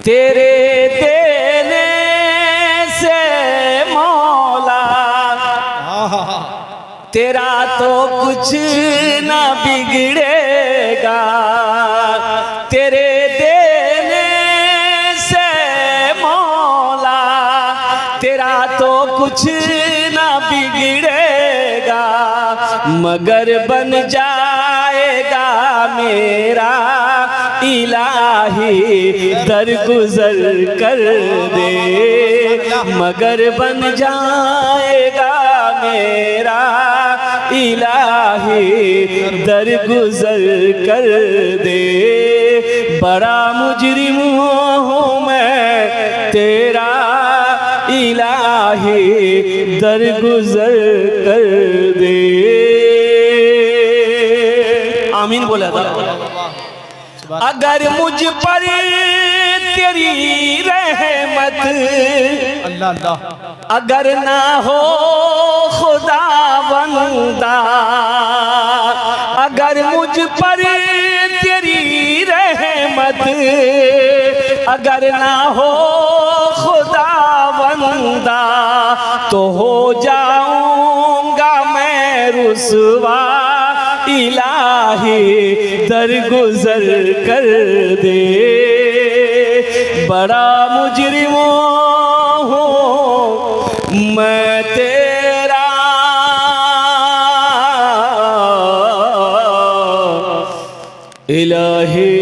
तेरे देने से मौला तेरा तो कुछ ना बिगड़ेगा, तेरे देने से मौला तेरा तो कुछ ना बिगड़ेगा, मगर बन जाएगा मेरा इलाही दरगुजर कर दे, मगर बन जाएगा मेरा इलाही दरगुजर कर दे। बड़ा मुजरिम हूँ मैं तेरा इलाही दरगुजर कर दे। आमीन बोला था। अगर मुझ पर तेरी रहमत अल्लाह अल्लाह, अगर ना हो खुदा बंदा, अगर मुझ पर तेरी रहमत अगर ना हो खुदा बंदा, तो हो जाऊंगा मैं रुसवा, इलाही दरगुजर कर दे। बड़ा मुजरिम हूँ मैं तेरा इलाही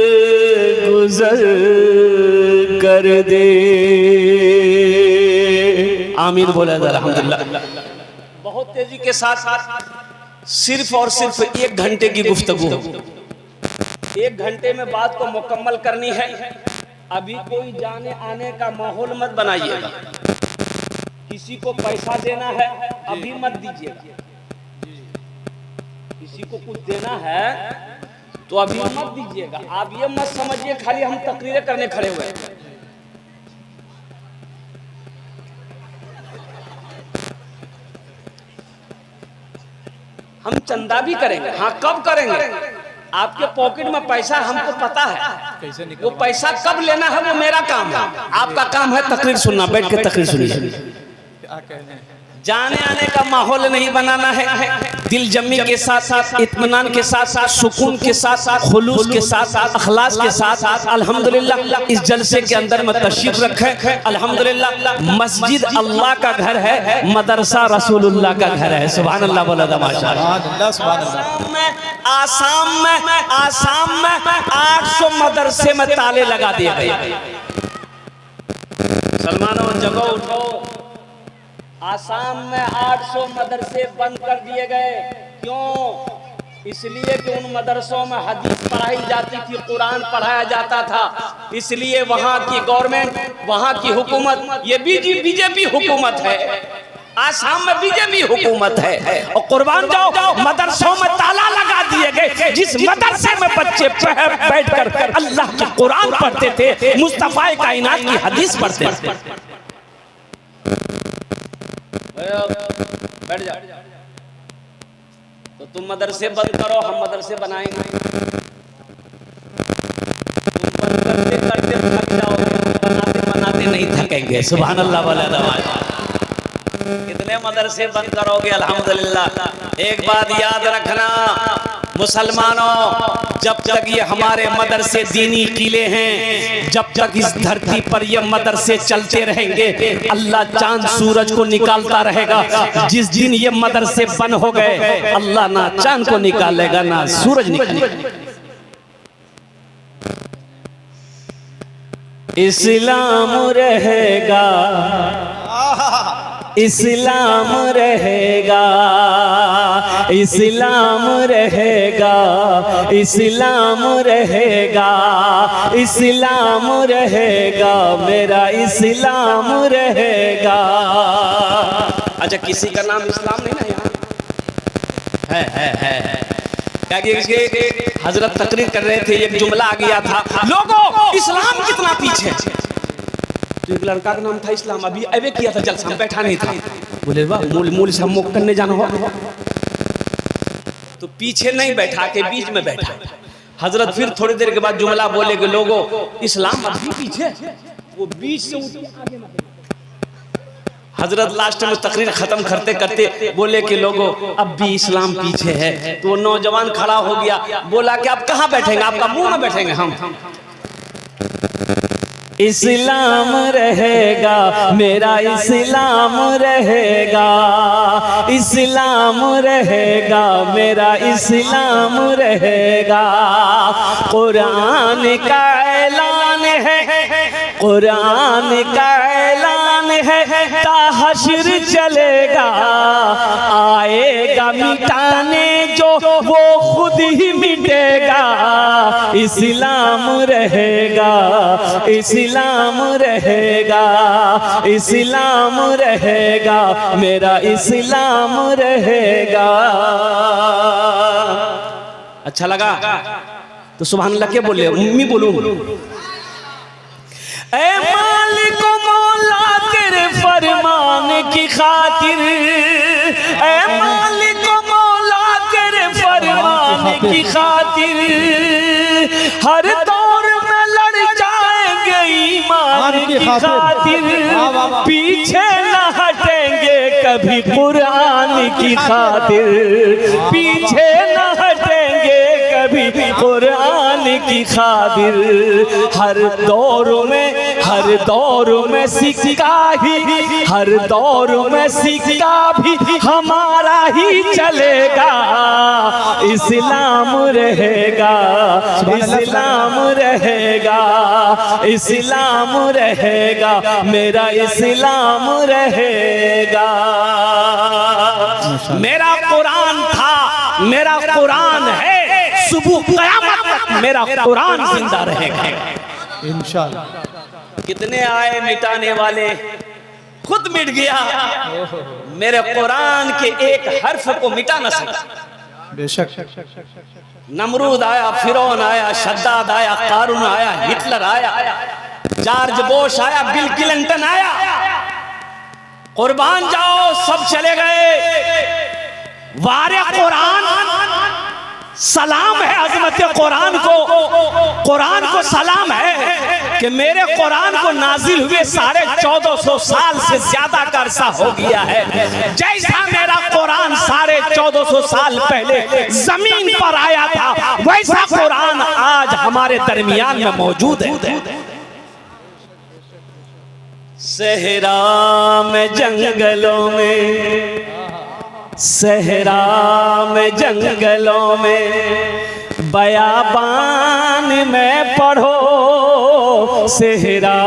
दरगुजर कर दे। आमीन बोला था। अल्हम्दुलिल्लाह। बहुत तेजी के साथ सिर्फ और सिर्फ 1 घंटे की गुफ्तगू, 1 घंटे में बात को मुकम्मल करनी है। अभी कोई जाने आने का माहौल मत बनाइएगा, किसी को पैसा देना है अभी मत दीजिएगा, किसी को कुछ देना है तो अभी मत दीजिएगा। आप ये मत समझिए खाली हम तकरीरें करने खड़े हुए हैं। हम चंदा भी करेंगे, हाँ कब करेंगे? आपके पॉकेट में पैसा हमको पता है, वो पैसा कब लेना है वो मेरा काम है, आपका काम है तकरीर सुनना। बैठ के तकरीर सुनिए। जाने आने का माहौल नहीं बनाना है, दिल जमी के साथ साथ, इत्मीनान के साथ साथ, सुकून के साथ साथ, खुलूस के साथ साथ, अखलास के साथ साथ अल्हम्दुलिल्लाह इस जलसे के अंदर में तशरीफ रखे। अल्हम्दुलिल्लाह मस्जिद अल्लाह का घर है, मदरसा रसूलुल्लाह का घर है। सुभान अल्लाह बोला था माशाअल्लाह। आसाम में 800 मदरसे में ताले लगा दिए गए। सलमानो जगह उठो, आसाम में 800 मदरसे बंद कर दिए गए। क्यों? इसलिए कि उन मदरसों में हदीस पढ़ाई जाती थी, कुरान पढ़ाया जाता था, इसलिए वहाँ की गवर्नमेंट, वहाँ की हुकूमत, ये बीजेपी हुकूमत है, आसाम में बीजेपी हुकूमत है। और कुर्बान जाओ मदरसों में ताला लगा दिए गए। जिस मदरसे में बच्चे बैठकर अल्लाह का कुरान पढ़ते थे, मुस्तफा कायनात की हदीस पढ़ते थे। बैठ जा। तो तुम मदरसे बंद करो, हम मदरसे बनाएंगे। तुम बंद करते करते थक जाओगे, बनाते बनाते नहीं थकेंगे। सुभान अल्लाह वाला नवाज। कितने मदरसे बंद करोगे? अल्हम्दुलिल्लाह। एक बात याद रखना मुसलमानों, जब तक ये हमारे मदरसे दीनी किले हैं, जब तक इस धरती पर ये मदरसे चलते रहेंगे, अल्लाह चांद सूरज को निकालता रहेगा। जिस दिन ये मदरसे बंद हो गए, अल्लाह ना चांद को निकालेगा ना सूरज निकालेगा। इस्लाम रहेगा, इस्लाम रहेगा, इस्लाम रहेगा, इस्लाम रहेगा, इस्लाम रहेगा, मेरा इस्लाम रहेगा। अच्छा, किसी का नाम इस्लाम नहीं ना यहाँ है। क्या कि हजरत तकरीर कर रहे थे, एक जुमला आ गया था, लोगों इस्लाम कितना पीछे। तो एक लड़का का नाम था इस्लाम, अभी अबे किया था जलसा, बैठा नहीं था। बोले वाह मूल से हम मुक करने जाना हो। तो पीछे नहीं बैठा के बीच में बैठा। हजरत फिर थोड़ी देर के बाद जुमला बोले कि लोगों इस्लाम अभी पीछे, वो बीच से उठ के आगे ना। हजरत लास्ट में तकरीर खत्म करते करते बोले कि लोगों अब भी इस्लाम पीछे है। तो वो नौजवान खड़ा हो गया, बोला कि आप कहाँ बैठेंगे, आपका मुंह में बैठेंगे हम। इस्लाम रहेगा मेरा, इस्लाम रहेगा, इस्लाम रहेगा मेरा, इस्लाम रहेगा। कुरान का ऐलान है, कुरान का ऐलान है, ता हश्र चलेगा। आएगा मिटाने जो वो खुद ही मिटेगा। इस्लाम रहेगा, इस्लाम रहेगा, इस्लाम रहेगा मेरा, इस्लाम रहेगा। अच्छा लगा तो सुभान अल्लाह के बोले, मम्मी बोलूं। ऐ मालिक मौला तेरे फरमान की खातिर, ऐ मालिक मौला तेरे फरमान की खातिर, हर दौर में लड़ जाएंगे ईमान की खातिर। पीछे न हटेंगे कभी कुरान की खातिर, पीछे न हटेंगे कभी कुरान की खातिर। हर दौर में, हर दौर में सिक्का ही, हर दौर में सिक्का भी हमारा ही चलेगा। इस्लाम रहेगा, इस्लाम रहेगा, इस्लाम रहेगा मेरा, इस्लाम रहेगा। मेरा कुरान था, मेरा कुरान है, सुबह क़यामत तक मेरा कुरान जिंदा रहेगा इंशाअल्लाह। कितने आए मिटाने वाले, खुद मिट गया। मेरे कुरान के एक हर्फ को मिटा न सका। बेशक नमरूद आया, फिरौन आया, शद्दाद आया, कारून आया, हिटलर आया, जॉर्ज बुश आया, बिल क्लिंटन आया, कुर्बान जाओ सब चले गए। वारे कुरान सलाम है अज़मत कुरान को, कुरान को सलाम है कि मेरे कुरान को नाजिल हुए 1450 साल से ज्यादा का अरसा हो गया है। जैसा मेरा कुरान 1450 साल पहले जमीन पर आया था, वैसा कुरान आज हमारे दरमियान में मौजूद है। सहरा में जंगलों में, सहरा में जंगलों में, बयाबान में पढ़ो। सहरा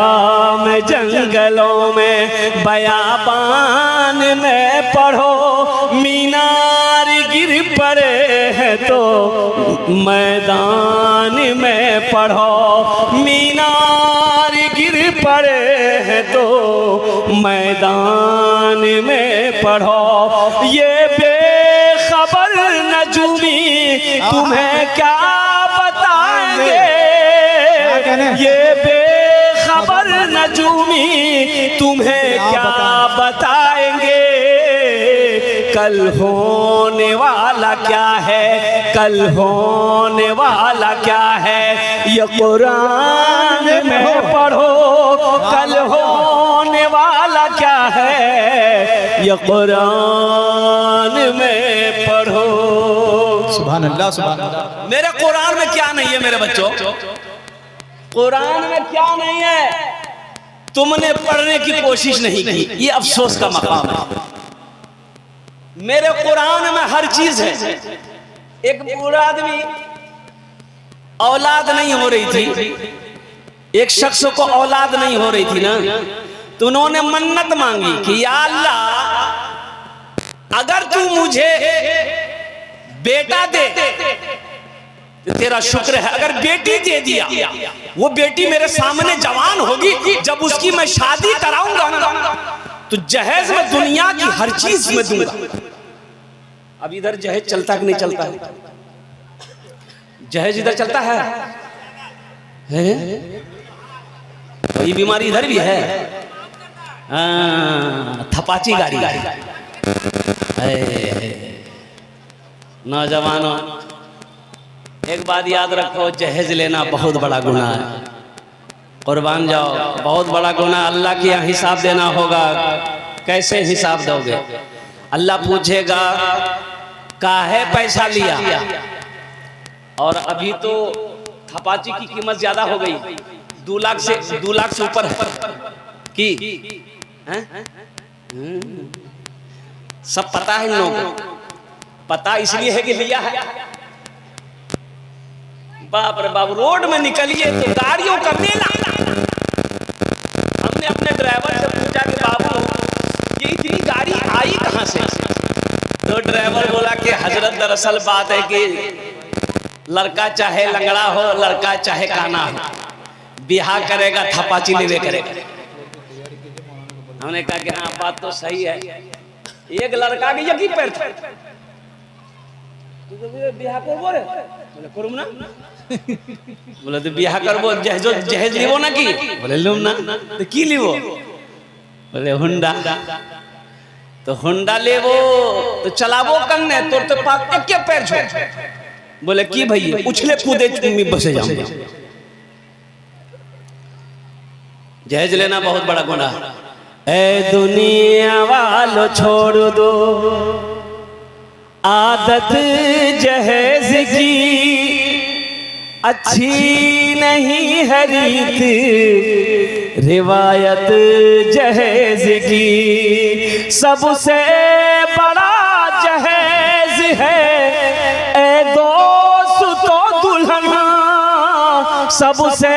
में जंगलों में, बयाबान में पढ़ो। मीनार गिर पड़े हैं तो मैदान में पढ़ो। मीनार गिर पड़े हैं तो मैदान में पढ़ो। ये बेखबर नजूमी तुम्हें क्या बताएंगे, ये बेखबर नजूमी तुम्हें क्या बताएंगे। कल होने वाला क्या है, कल होने वाला क्या है, ये कुरान में पढ़ो। कल होने वाला क्या है, ये कुरान में पढ़ो। सुभान अल्लाह, सुभान अल्लाह। मेरे कुरान में क्या नहीं है मेरे बच्चों, कुरान में क्या नहीं है, तुमने पढ़ने की कोशिश नहीं की, ये अफसोस का मकाम है। मेरे कुरान में हर चीज है। एक बूढ़ा आदमी, औलाद नहीं हो रही थी, एक शख्स को औलाद नहीं हो रही थी ना, तो उन्होंने मन्नत मांगी कि या अल्लाह अगर तू मुझे बेटा दे तो तेरा शुक्र है, अगर बेटी दे दिया, वो बेटी मेरे सामने जवान होगी, जब उसकी मैं शादी कराऊंगा ना तो जहेज में दुनिया की हर चीज में दूंगा। अब इधर जहेज चलता कि नहीं चलता है? जहेज इधर चलता है? तो ये बीमारी इधर भी है। थपाची गाड़ी, नौजवानों, एक बात याद रखो, जहेज लेना बहुत बड़ा गुनाह है। कुर्बान जाओ, बहुत बड़ा गुनाह। अल्लाह के यहाँ हिसाब देना होगा। कैसे हिसाब दोगे? अल्लाह पूछेगा काहे पैसा लिया। और अभी तो थपाची की कीमत ज्यादा हो गई, 2 लाख से ऊपर है की सब पता है इन लोगों को। पता इसलिए है कि लिया है। बाप रे बाप, रोड में निकलिए तो गाड़ियों का मेला। हमने अपने ड्राइवर से पूछा कि बाबू ये इतनी गाड़ी आई कहां से? तो ड्राइवर बोला कि हजरत दरअसल बात है कि लड़का चाहे लंगड़ा हो, लड़का चाहे काना हो, बिहार करेगा थपाची लेवे करेगा। हमने कहा कि हाँ बात तो सही है। एक लड़का के यही पैर था, बिहार को बोले करूँ ना, बोले तो बिहार करबो, जहेज लीबो ना की, बोले लूम ना, तो की लीबो, बोले हुंडा। तो हुंडा लेबो तो चलाबो कन्ने, तोर तो पाक एक पैर छोड़, बोले की भैया उछले कूदे में बसे जाऊंगा। जहेज लेना बहुत बड़ा गुनाह। ए दुनिया वालों छोड़ दो आदत जहेज की, अच्छी नहीं है रीत रिवायत जहेज की। सबसे बड़ा जहेज है ए दोस्त तो दुल्हन, सबसे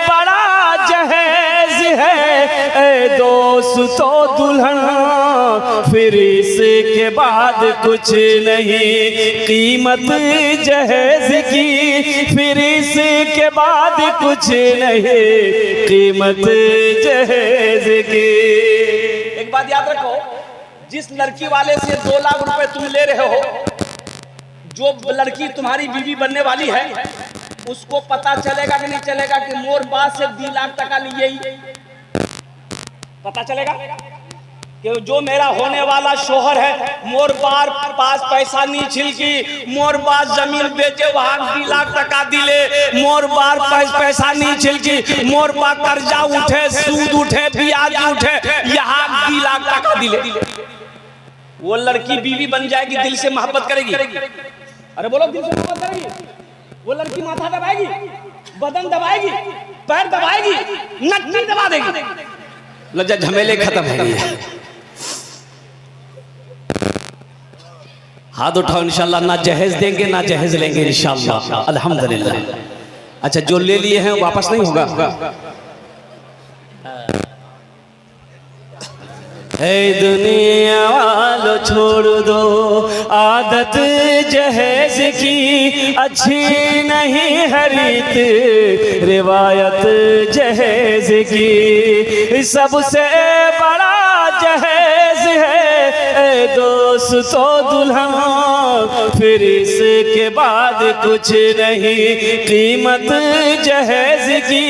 बड़ा जहेज है ए दोस्त तो दुल्हन। फिर इसके बाद कुछ नहीं कीमत जहेज की, फिर इसके बाद कुछ नहीं कीमत जहेज की। एक बात याद रखो, जिस लड़की वाले से 2 लाख रुपए तुम ले रहे हो, जो लड़की तुम्हारी बीवी बनने वाली है, उसको पता चलेगा कि नहीं चलेगा कि मोर पास से 2 लाख टका लिए ही? पता चलेगा कि जो मेरा होने वाला शोहर है, मोर बार पास पैसा नहीं छिलकी, मोर पास जमीन बेचे वहां 2 लाख टका दिले, मोर बार पैसा नहीं छिलकी, मोर पास कर्जा उठे, सूद उठे, ब्याज उठे, यहाँ 2 लाख टका दिले। वो लड़की बीवी बन जाएगी, दिल से मोहब्बत करेगी। अरे बोलो, दिल से मोहब्बत करेगी? वो लड़की माथा दबाएगी, बदन दबाएगी, पैर दबाएगी, नट्टी दबा देगी, लज्जा झमेले खत्म है। हाथ उठाओ, इंशाल्लाह ना जहेज देंगे ना जहेज लेंगे इंशाल्लाह, अल्हम्दुलिल्लाह। अच्छा, जो ले लिए हैं वापस नहीं होगा। हे दुनिया वालों छोड़ दो आदत जहेज की, अच्छी नहीं है रीत रिवायत जहेज की। सबसे बड़ा जहेज है ए दोस्तों दुल्हन, फिर इसके बाद कुछ नहीं कीमत जहेज की,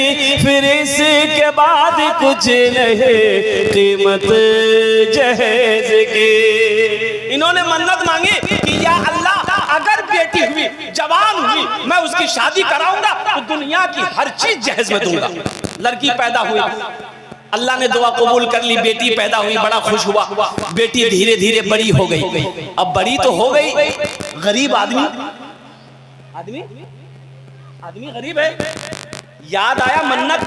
फिर इसके बाद कुछ नहीं कीमत जहेज की। इन्होंने मन्नत मांगी कि या अल्लाह, अगर बेटी हुई, जवान हुई, मैं उसकी शादी कराऊंगा तो दुनिया की हर चीज जहेज में दूंगा। लड़की पैदा हुई, अल्लाह ने दुआ कबूल कर ली, बेटी पैदा हुई, बड़ा खुश हुआ। बेटी धीरे धीरे बड़ी हो गई। अब बड़ी तो हो गई, गरीब आदमी गरीब है। याद आया मन्नत,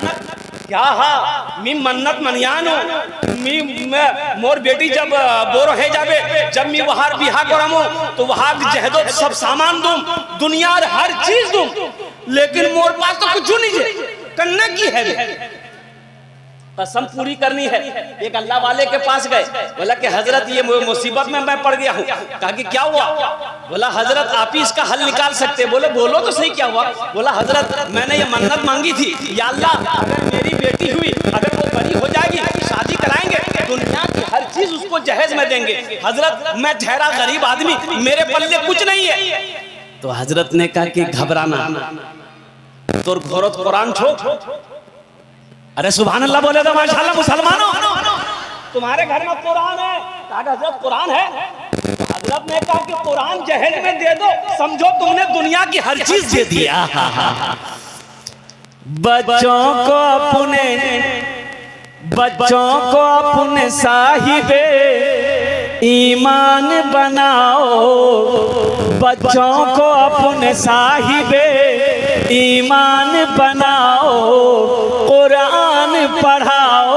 क्या हा मी मन्नत मनियानो मी मोर बेटी जब बोरो है जाबे, जब मी वहां बिहा करमो तो वहां जहदो सब सामान दूं, दुनिया हर चीज दूं, लेकिन मोर पास तो कुछ नहीं है। करना की है? कसम पूरी करनी है। एक अल्लाह वाले के पास गए, बोला कि हजरत ये मुसीबत में मैं पड़ गया हूँ। कहा कि क्या हुआ? बोला हजरत आप ही इसका हल निकाल सकते। बोले बोलो तो सही क्या हुआ? बोला हजरत मैंने ये मन्नत मांगी थी, या अल्लाह अगर मेरी बेटी हुई, अगर वो बड़ी हो जाएगी, शादी कराएंगे, दुनिया की हर चीज उसको जहेज में देंगे। हजरत मैं ठहरा गरीब आदमी, मेरे पल्ले कुछ नहीं है। तो हजरत ने कहा कि घबराना, तोर घोरत कुरान छो। अरे सुभान अल्लाह बोले तो माशाअल्लाह। मुसलमानों, तुम्हारे घर में कुरान है? हजरत कुरान है? रब ने कहा कि कुरान जहेज में दे दो, समझो तुमने दुनिया की हर चीज दे दिया। बच्चों को अपने साहिबे ईमान बनाओ, बच्चों को अपने साहिबे ईमान बनाओ, कुरान पढ़ाओ,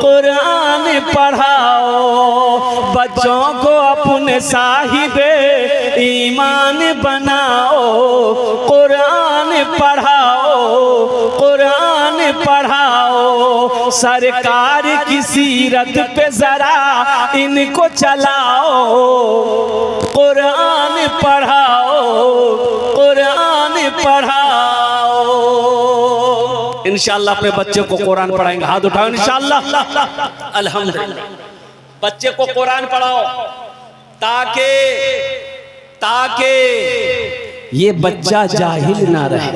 कुरान पढ़ाओ, बच्चों को अपने साहिबे ईमान बनाओ, कुरान पढ़ाओ, कुरान पढ़ाओ, सरकार की सीरत पे जरा इनको चलाओ, कुरान पढ़ाओ, कुरान पढ़ाओ। इंशाअल्लाह अपने बच्चे को कुरान पढ़ाएंगे, हाथ उठाओ इंशाअल्लाह। अल्हम्दुलिल्लाह, बच्चे को कुरान पढ़ाओ ताकि ये बच्चा जाहिल ना रहे।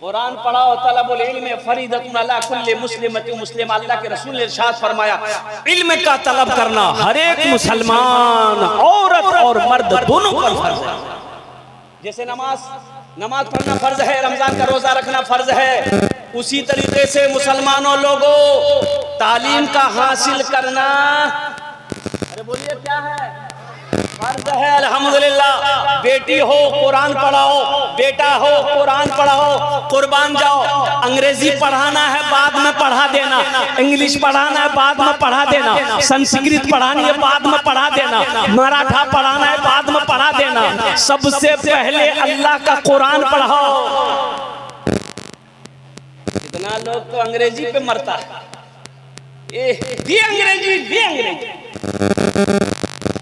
कुरान पढ़ाओ, तलबुल इल्म फरीदतुन अला कुल्ली मुस्लिमतिन मुस्लिम। अल्लाह के रसूल ने इरशाद फरमाया, इल्म का तलब करना हर एक मुसलमान, औरत और मर्द दोनों पर फर्ज है। जैसे नमाज पढ़ना फर्ज है, रमजान का रोजा रखना फर्ज है, उसी तरीके से मुसलमानों लोगों तालीम का हासिल करना, अरे बोलिए क्या है, फर्ज है। अल्हम्दुलिल्लाह, बेटी हो कुरान पढ़ाओ, बेटा हो कुरान पढ़ाओ, कुर्बान जाओ। अंग्रेजी पढ़ाना है बाद में पढ़ा देना, इंग्लिश पढ़ाना है बाद में पढ़ा देना, संस्कृत पढ़ानी है बाद में पढ़ा देना, मराठा पढ़ाना है बाद में पढ़ा देना, सबसे पहले अल्लाह का कुरान पढ़ाओ। कितना लोग तो अंग्रेजी पे मरता है, भी अंग्रेजी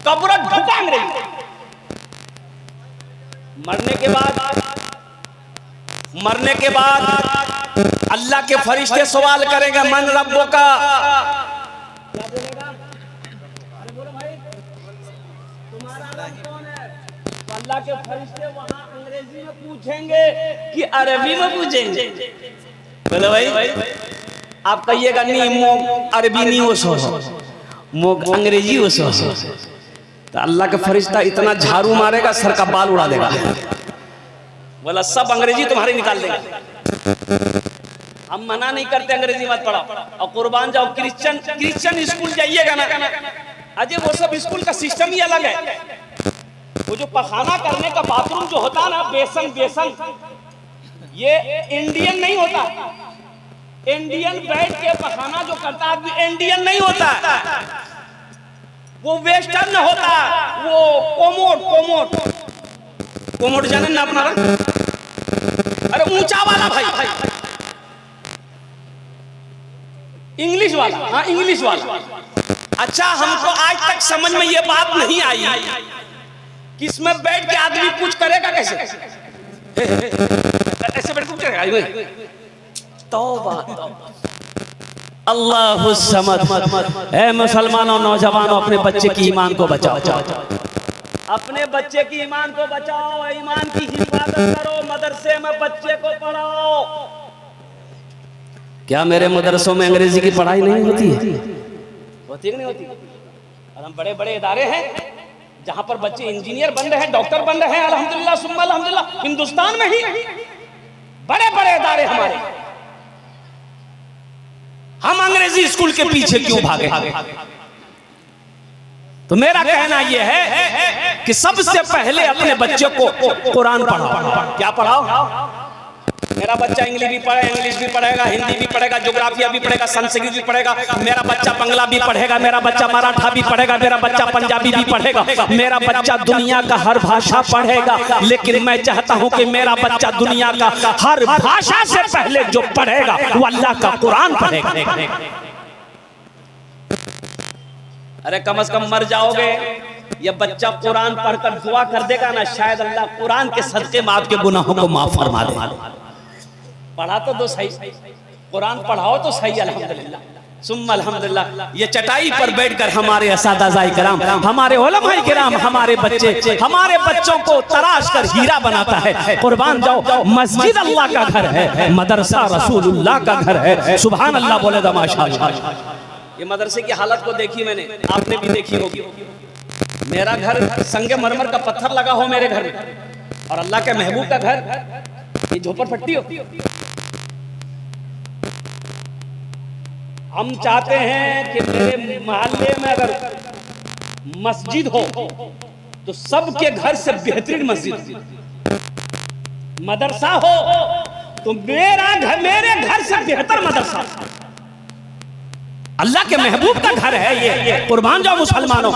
कब्र ढुका अंग्रेजी। मरने के बाद अल्लाह के फरिश्ते सवाल करेंगे, मन रब्बो का, क्या बोलेगा? अरे बोलो भाई, तुम्हारा रब कौन है? तो अल्लाह के फरिश्ते वहां अंग्रेजी में पूछेंगे कि अरबी में पूछेंगे। बोलो भाई, आप कहिएगा नहीं मोग अरबी नहीं हो सो, मोग अंग्रेजी हो सो, तो अल्लाह का फरिश्ता इतना झाड़ू मारेगा सर का बाल उड़ा देगा, बोला सब अंग्रेजी तुम्हारी निकाल देगा। हम मना नहीं करते अंग्रेजी मत पढ़ाओ, और कुर्बान जाओ क्रिश्चियन स्कूल जाइएगा ना, अजय वो सब स्कूल का सिस्टम ही अलग है। वो जो पखाना करने का बाथरूम जो होता है ना, बेसन ये इंडियन नहीं होता। इंडियन बैठ के पखाना जो करता है इंडियन नहीं होता, वो वेस्टर्न होता है, वो कोमोड जाने ना अपना, अरे ऊंचा वाला भाई, इंग्लिश वाला, हाँ इंग्लिश वाला। अच्छा, हमको आज तक समझ में ये बात नहीं आई कि इसमें बैठ के आदमी कुछ करेगा कैसे, ऐसे बैठ के करेगा। तौबा अल्लाहु समद। ऐ मुसलमानों, नौजवानों, अपने बच्चे की ईमान को बचाओ, अपने बच्चे की ईमान को बचाओ, ईमान की हिफाजत करो, मदरसे में बच्चे को पढ़ाओ। क्या मेरे मदरसों में अंग्रेजी की पढ़ाई नहीं होती है? होती है नहीं होती? और हम बड़े बड़े इदारे हैं जहां पर बच्चे इंजीनियर बन रहे हैं, डॉक्टर बन रहे हैं, अल्हम्दुलिल्लाह सुम्मा अल्हम्दुलिल्लाह। हिंदुस्तान में ही बड़े बड़े इदारे हमारे, हम अंग्रेजी स्कूल के पीछे क्यों भागे? तो मेरा कहना यह है कि सबसे पहले अपने बच्चे को कुरान पढ़ाओ। क्या पढ़ाओ? मेरा बच्चा इंग्लिश भी पढ़ेगा, हिंदी भी पढ़ेगा, ज्योग्राफिया भी पढ़ेगा, संस्कृत भी पढ़ेगा, मेरा बच्चा बंगला भी पढ़ेगा, मेरा बच्चा मराठा भी पढ़ेगा, मेरा बच्चा पंजाबी भी पढ़ेगा, मेरा बच्चा दुनिया का हर भाषा पढ़ेगा। लेकिन मैं चाहता हूं कि मेरा बच्चा दुनिया का हर भाषा से पहले जो पढ़ेगा वो अल्लाह का कुरान पढ़ेगा। अरे कम से कम मर जाओगे, ये बच्चा कुरान पढ़कर दुआ कर देगा ना, शायद अल्लाह कुरान के सदके में आपके गुनाहों को माफ फरमा दे। पढ़ा तो दो सही, कुरान पढ़ाओ तो सही, अल्हम्दुलिल्लाह सुम्मा अल्हम्दुलिल्लाह। ये चटाई पर बैठकर हमारे असातिज़ाए किराम, हमारे उलमाए किराम, हमारे बच्चों को तराश कर हीरा बनाता है। कुर्बान जाओ, मस्जिद अल्लाह का घर है, मदरसा रसूलुल्लाह का घर है। सुभान अल्लाह बोले दा माशाअल्लाह। ये मदरसे की हालत को देखी मैंने, आपने भी देखी होगी। मेरा घर संगे मरमर का पत्थर लगा हो मेरे घर में, और अल्लाह के महबूब का घर ये झोपड़पट्टी हो। हम चाहते हैं कि मेरे मोहल्ले में अगर मस्जिद हो तो सबके घर से बेहतरीन मस्जिद, मदरसा हो तो मेरे घर से बेहतर मदरसा। अल्लाह के महबूब का घर है ये, कुर्बान जाओ मुसलमानों।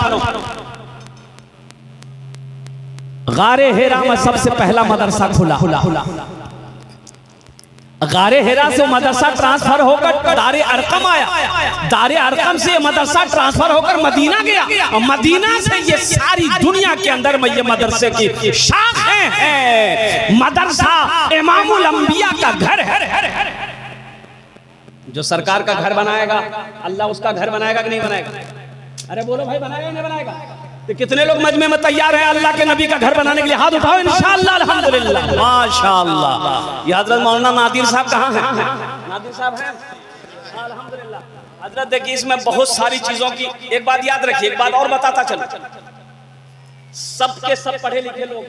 गारे हेरा में सबसे पहला मदरसा खुला। गारे हेरा से मदरसा ट्रांसफर होकर दारे अरकम आया, दारे अरकम से मदरसा ट्रांसफर होकर मदीना गया, और मदीना से ये सारी दुनिया के अंदर में ये मदरसे की शाखें हैं। मदरसा इमामुल अंबिया का घर है। जो सरकार का घर बनाएगा अल्लाह उसका घर बनाएगा कि नहीं बनाएगा? अरे बोलो भाई, बनाएगा नहीं बनाएगा? तो कितने लोग मजमे में तैयार हैं अल्लाह के नबी का घर बनाने के लिए? हाथ उठाओ इंशाअल्लाह, अल्हम्दुलिल्लाह, माशाअल्लाह। ये हजरत मौलाना नादिर साहब कहाँ हैं? नादिर साहब हैं, अल्हम्दुलिल्लाह। हजरत देखिए, इसमें बहुत सारी चीजों की एक बात याद रखिए, एक बात और बताता चलो। सबके सब पढ़े लिखे लोग,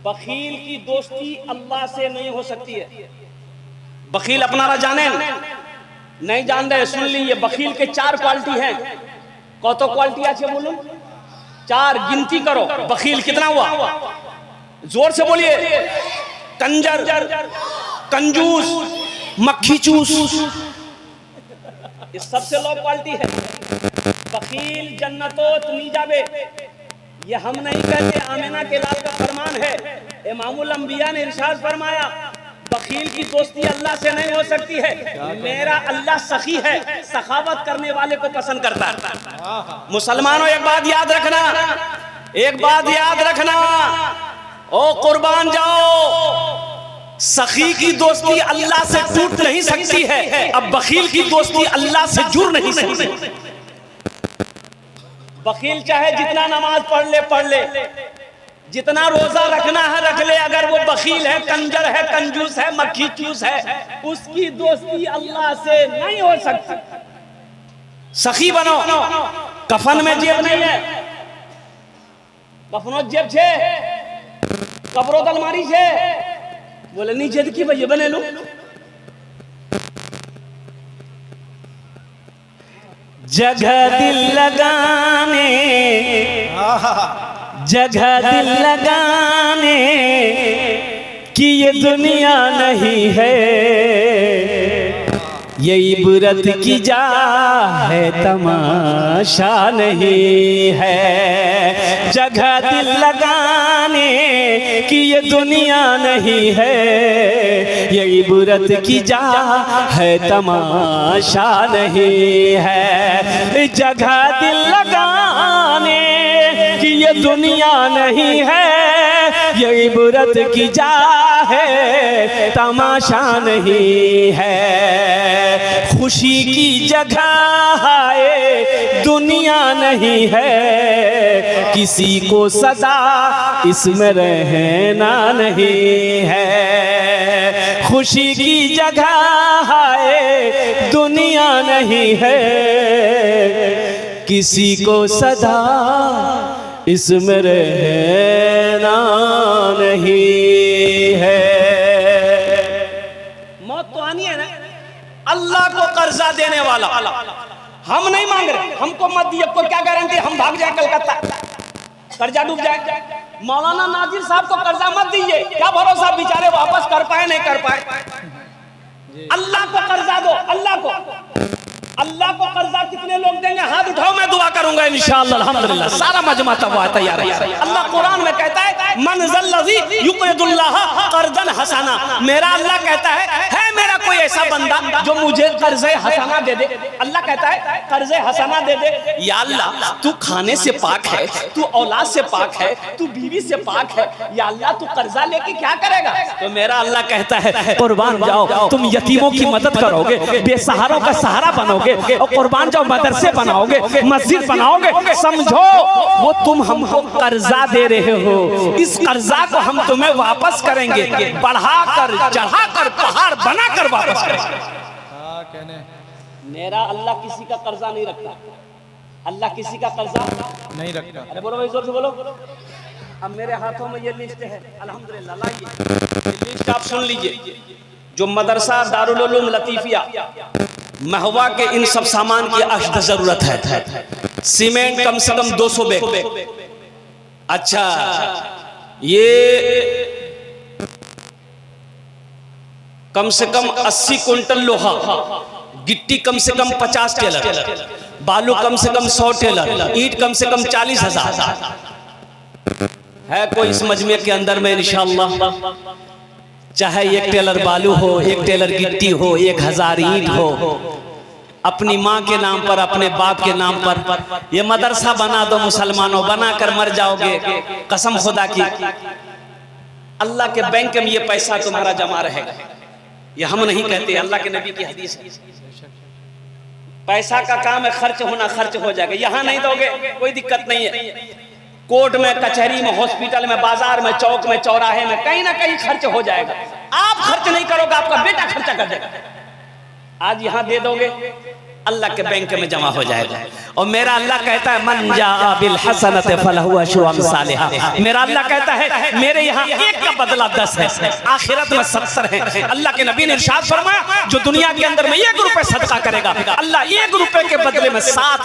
बखील की दोस्ती अल्लाह से नहीं हो सकती है। बखील अपना जाने नहीं जान रहे, सुन लीजिए, बखील के 4 क्वालिटी हैं। कौतो क्वालिटी अच्छे बोलो, 4 गिनती करो। बखील कितना हुआ? जोर से बोलिए। कंजर, कंजूस, मक्खी चूस, ये सबसे लो क्वालिटी है। बखील जन्नतोत नहीं जावे, ये हम नहीं कहते, आमिना के लाल का फरमान है। इमामुल अंबिया ने इरशाद फरमाया, बखील की दोस्ती अल्लाह से नहीं हो सकती है। मेरा अल्लाह सखी है, सखावत करने वाले को पसंद करता है। मुसलमानों, एक बात याद रखना, एक बात याद रखना, ओ कुर्बान जाओ, सखी की दोस्ती अल्लाह से टूट नहीं सकती है, अब बखील की दोस्ती अल्लाह से जुड़ नहीं सकती। बखील चाहे जितना नमाज पढ़ ले, जितना रोजा रखना है रख ले, अगर वो बखील है, कंजर है, कंजूस है, मक्खी चूस है, उसकी दोस्ती अल्लाह से नहीं हो सकती। सखी बनो। कफन में जेब नहीं है, कफनो जेब छे, कपड़ों अलमारी छे, बोले नीचे की भैया बने लो। जगह दिल लगाने, जगह दिल लगाने की ये दुनिया नहीं है, ये इबरत की जा है, तमाशा नहीं है। जगह दिल लगाने की ये दुनिया नहीं है, ये इबरत की जा है, तमाशा नहीं है। जगह दिल लगाने की ये दुनिया नहीं है, ये इबरत की जा है, तमाशा नहीं है। खुशी की जगह है, दुनिया नहीं है, किसी को सदा इसमें रहना नहीं है। खुशी की जगह है, दुनिया नहीं है, किसी को सदा इसमें रहना नहीं है। मौत तो आनी है ना। अल्लाह को कर्जा देने वाला हम नहीं मांग रहे, हमको मत दिए, को क्या गारंटी हम भाग जाए कलकत्ता, कर्जा डूब जाए। मौलाना नाजिर साहब को कर्जा मत दीजिए, क्या भरोसा बेचारे वापस कर पाए नहीं कर पाए। अल्लाह को कर्जा दो, अल्लाह को कर्जा कितने लोग देंगे? हाथ उठाओ, मैं दुआ करूंगा इंशाअल्लाह, अल्हम्दुलिल्लाह। सारा मजमा तैयार है। अल्लाह कुरान में कहता है, मन ज़ल्लज़ी युक़रिदुल्लाह क़र्ज़न हसना। मेरा अल्लाह कहता है मेरा कोई ऐसा बंदा जो मुझे कर्ज़े हसना दे दे। अल्लाह कहता है कर्ज़े हसना दे दे। या अल्लाह, तू खाने से पाक है, तू औलाद से पाक है, तू बीवी से पाक है, या अल्लाह तू कर्जा लेके क्या करेगा? तो मेरा अल्लाह कहता है, कुर्बान जाओ, तुम यतीमों की मदद करोगे, बेसहारों का सहारा बनोगे, और कुर्बान जाओ मदरसे बनाओगे, मस्जिद बनाओगे। समझो वो तुम हमको कर्जा दे रहे हो, इस कर्जा को हम तुम्हें वापस करेंगे, बढ़ाकर चढ़ाकर पहाड़ बनाकर वापस करेंगे। मेरा अल्लाह किसी का कर्जा नहीं रखता। अल्लाह किसी का कर्जा नहीं रखता। अरे बोलो भाई, जोर से बोलो। अब मेरे हाथों में ये लिस्ट है, अल्हम्दुलिल्लाह, लाइए ये लिस्ट आप सुन लीजिए। जो मदरसा दारुल उलूम लतीफिया महवा के इन सब सामान की अशद जरूरत है। सीमेंट कम से कम 200 बैग। अच्छा, ये कम से कम 80 कुंटल लोहा, गिट्टी कम से कम 50 टेलर, बालू कम से कम 100 टेलर, ईंट कम से कम 40,000 है। कोई इस मजमे के अंदर में इंशाअल्लाह, चाहे 1 टेलर बालू हो, 1 टेलर गिट्टी हो, 1000 ईंट हो, अपनी माँ के नाम पर, अपने बाप के नाम पर ये मदरसा बना दो मुसलमानों, बना कर मर जाओगे कसम खुदा की, अल्लाह के बैंक में ये पैसा तुम्हारा जमा रहेगा। ये हम नहीं कहते, अल्लाह के नबी की हदीस है। पैसा का काम है, खर्च होना खर्च हो जाएगा। यहाँ नहीं दोगे कोई दिक्कत नहीं है, कोर्ट में, कचहरी में, हॉस्पिटल में, बाजार में, चौक में, चौराहे में, कहीं ना कहीं खर्च हो जाएगा। आप खर्च नहीं करोगे, आपका बेटा खर्चा कर देगा। आज यहाँ दे दोगे, अल्लाह के बैंक में जमा हो जाएगा। और मेरा अल्लाह कहता है मन जा बिल हसनत फलहु अशरु अमसालिहा। मेरा अल्लाह कहता है मेरे यहाँ 1 का बदला 10 है, आखिरत में 70 है। अल्लाह के नबी ने इरशाद फरमाया जो दुनिया के अंदर में 1 रुपए सदका करेगा, अल्लाह 1 रुपए के बदले में 7